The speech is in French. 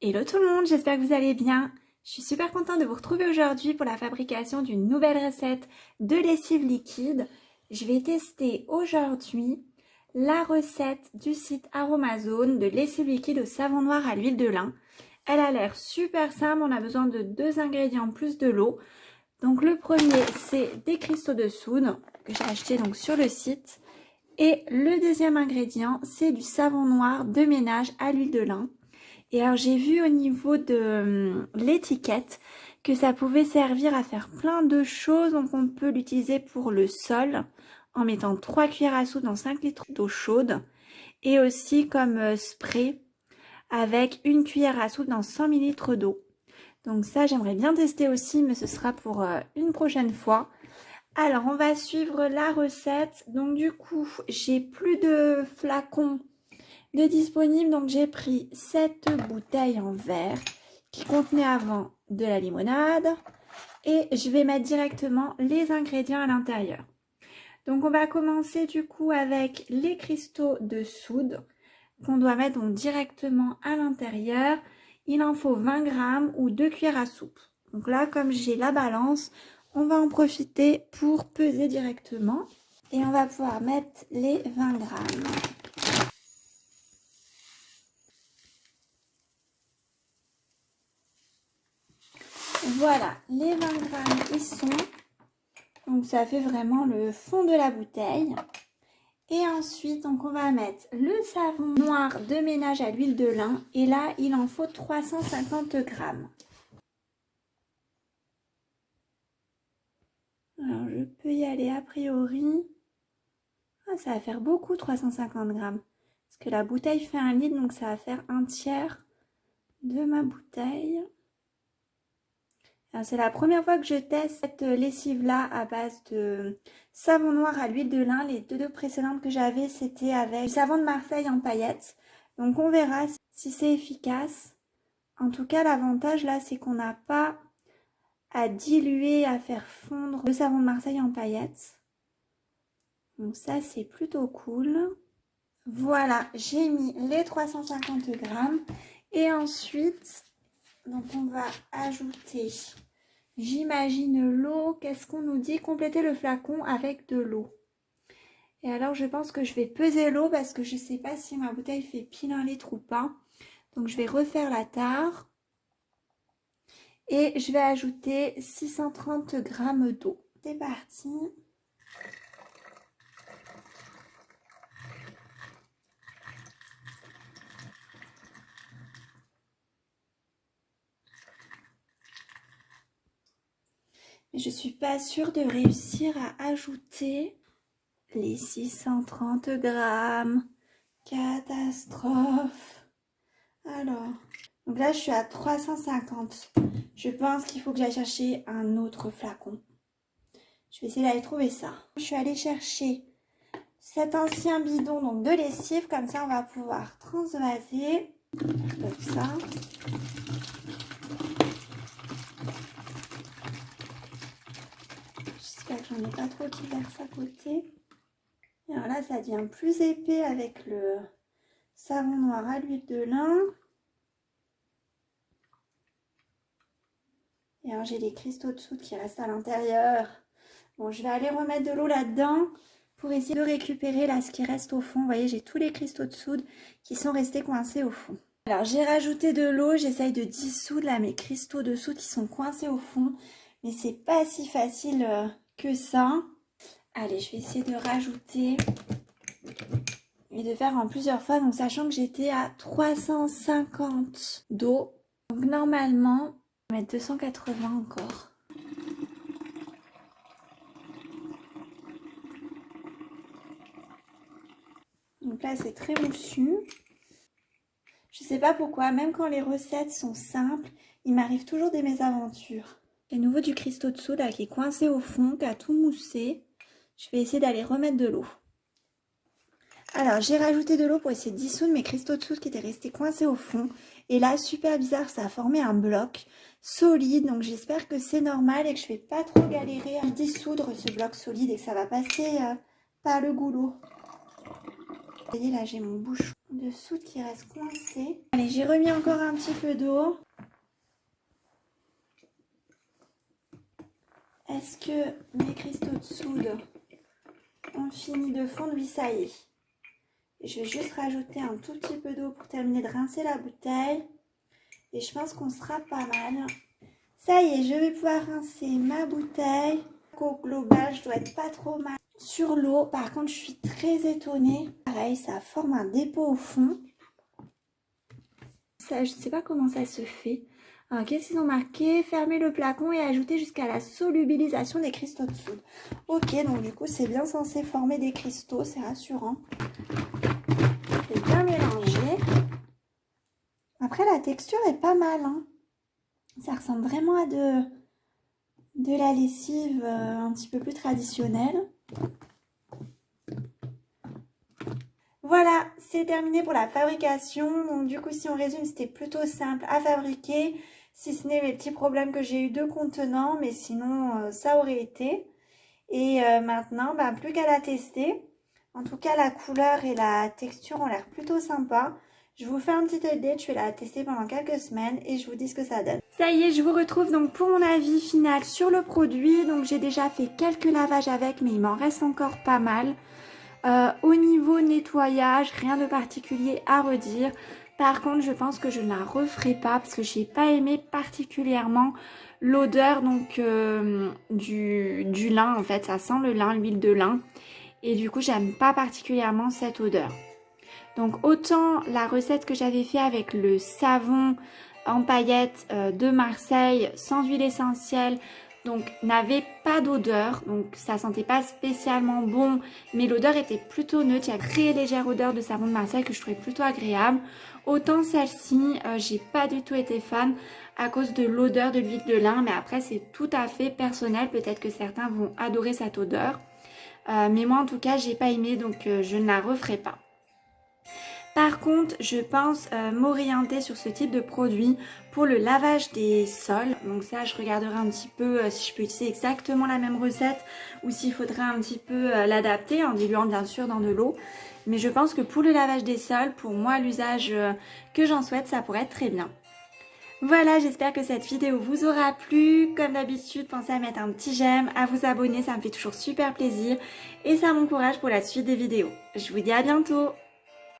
Hello tout le monde, j'espère que vous allez bien. Je suis super contente de vous retrouver aujourd'hui pour la fabrication d'une nouvelle recette de lessive liquide. Je vais tester aujourd'hui la recette du site Aromazone de lessive liquide au savon noir à l'huile de lin. Elle a l'air super simple, on a besoin de 2 ingrédients plus de l'eau. Donc le premier c'est des cristaux de soude que j'ai acheté donc sur le site. Et le deuxième ingrédient c'est du savon noir de ménage à l'huile de lin. Et alors j'ai vu au niveau de l'étiquette que ça pouvait servir à faire plein de choses. Donc on peut l'utiliser pour le sol en mettant 3 cuillères à soupe dans 5 litres d'eau chaude. Et aussi comme spray avec 1 cuillère à soupe dans 100 ml d'eau. Donc ça j'aimerais bien tester aussi, mais ce sera pour une prochaine fois. Alors on va suivre la recette. Donc du coup j'ai plus de flacons de disponible, donc j'ai pris cette bouteille en verre qui contenait avant de la limonade et je vais mettre directement les ingrédients à l'intérieur. Donc on va commencer du coup avec les cristaux de soude qu'on doit mettre donc directement à l'intérieur. Il en faut 20 grammes ou 2 cuillères à soupe. Donc là, comme j'ai la balance, on va en profiter pour peser directement et on va pouvoir mettre les 20 grammes. Voilà, les 20 grammes y sont. Donc ça fait vraiment le fond de la bouteille. Et ensuite, donc on va mettre le savon noir de ménage à l'huile de lin. Et là, il en faut 350 grammes. Alors je peux y aller a priori. Ah, ça va faire beaucoup 350 grammes. Parce que la bouteille fait 1 litre, donc ça va faire un tiers de ma bouteille. C'est la première fois que je teste cette lessive là à base de savon noir à l'huile de lin. Les deux précédentes que j'avais c'était avec du savon de Marseille en paillettes. Donc on verra si c'est efficace. En tout cas l'avantage là c'est qu'on n'a pas à diluer, à faire fondre le savon de Marseille en paillettes. Donc ça c'est plutôt cool. Voilà, j'ai mis les 350 grammes. Et ensuite, donc on va ajouter... J'imagine l'eau. Qu'est-ce qu'on nous dit? Compléter le flacon avec de l'eau. Et alors je pense que je vais peser l'eau parce que je ne sais pas si ma bouteille fait pile 1 litre ou pas. Donc je vais refaire la tare. Et je vais ajouter 630 grammes d'eau. C'est parti. Mais je ne suis pas sûre de réussir à ajouter les 630 grammes. Catastrophe. Alors, donc là je suis à 350. Je pense qu'il faut que j'aille chercher un autre flacon. Je vais essayer d'aller trouver ça. Je suis allée chercher cet ancien bidon donc de lessive. Comme ça on va pouvoir transvaser. Comme ça. J'espère que j'en ai pas trop qui verse à côté. Et alors là ça devient plus épais avec le savon noir à l'huile de lin. Et alors j'ai les cristaux de soude qui restent à l'intérieur. Bon, je vais aller remettre de l'eau là-dedans pour essayer de récupérer là ce qui reste au fond. Vous voyez, j'ai tous les cristaux de soude qui sont restés coincés au fond. Alors j'ai rajouté de l'eau, j'essaye de dissoudre là mes cristaux de soude qui sont coincés au fond. Mais c'est pas si facile que ça. Allez, je vais essayer de rajouter et de faire en plusieurs fois. Donc sachant que j'étais à 350 d'eau. Donc normalement, on va mettre 280 encore. Donc là c'est très moussu. Je sais pas pourquoi, même quand les recettes sont simples, il m'arrive toujours des mésaventures. Et nouveau du cristaux de soude là, qui est coincé au fond, qui a tout moussé. Je vais essayer d'aller remettre de l'eau. Alors j'ai rajouté de l'eau pour essayer de dissoudre mes cristaux de soude qui étaient restés coincés au fond. Et là, super bizarre, ça a formé un bloc solide. Donc j'espère que c'est normal et que je vais pas trop galérer à dissoudre ce bloc solide et que ça va passer par le goulot. Vous voyez là, j'ai mon bouchon. de soude qui reste coincé. Allez, j'ai remis encore un petit peu d'eau. Est-ce que mes cristaux de soude ont fini de fondre? Oui, ça y est. Je vais juste rajouter un tout petit peu d'eau pour terminer de rincer la bouteille. Et je pense qu'on sera pas mal. Ça y est, je vais pouvoir rincer ma bouteille. Au global, je dois être pas trop mal sur l'eau. Par contre, je suis très étonnée. Pareil, ça forme un dépôt au fond. Ça, je ne sais pas comment ça se fait. Alors, qu'est-ce qu'ils ont marqué? Fermer le flacon et ajouter jusqu'à la solubilisation des cristaux de soude. Ok, donc du coup, c'est bien censé former des cristaux. C'est rassurant. Je vais bien mélanger. Après, la texture est pas mal, hein. Ça ressemble vraiment à de la lessive un petit peu plus traditionnelle. Voilà, c'est terminé pour la fabrication. Donc du coup, si on résume, c'était plutôt simple à fabriquer, si ce n'est les petits problèmes que j'ai eu de contenant, mais sinon, ça aurait été. Et maintenant, plus qu'à la tester. En tout cas, la couleur et la texture ont l'air plutôt sympa. Je vous fais un petit update, je vais la tester pendant quelques semaines et je vous dis ce que ça donne. Ça y est, je vous retrouve donc pour mon avis final sur le produit. Donc j'ai déjà fait quelques lavages avec, mais il m'en reste encore pas mal. Au niveau nettoyage, rien de particulier à redire. Par contre, je pense que je ne la referai pas parce que j'ai pas aimé particulièrement l'odeur donc du lin. En fait, ça sent le lin, l'huile de lin. Et du coup, j'aime pas particulièrement cette odeur. Donc autant la recette que j'avais fait avec le savon en paillettes de Marseille sans huile essentielle, donc n'avait pas d'odeur, donc ça sentait pas spécialement bon, mais l'odeur était plutôt neutre. Il y a une très légère odeur de savon de Marseille que je trouvais plutôt agréable. Autant celle-ci, j'ai pas du tout été fan à cause de l'odeur de l'huile de lin, mais après c'est tout à fait personnel, peut-être que certains vont adorer cette odeur. Mais moi en tout cas j'ai pas aimé, donc je ne la referai pas. Par contre, je pense m'orienter sur ce type de produit pour le lavage des sols. Donc ça, je regarderai un petit peu si je peux utiliser exactement la même recette ou s'il faudrait un petit peu l'adapter en diluant bien sûr dans de l'eau. Mais je pense que pour le lavage des sols, pour moi, l'usage que j'en souhaite, ça pourrait être très bien. Voilà, j'espère que cette vidéo vous aura plu. Comme d'habitude, pensez à mettre un petit j'aime, à vous abonner, ça me fait toujours super plaisir et ça m'encourage pour la suite des vidéos. Je vous dis à bientôt!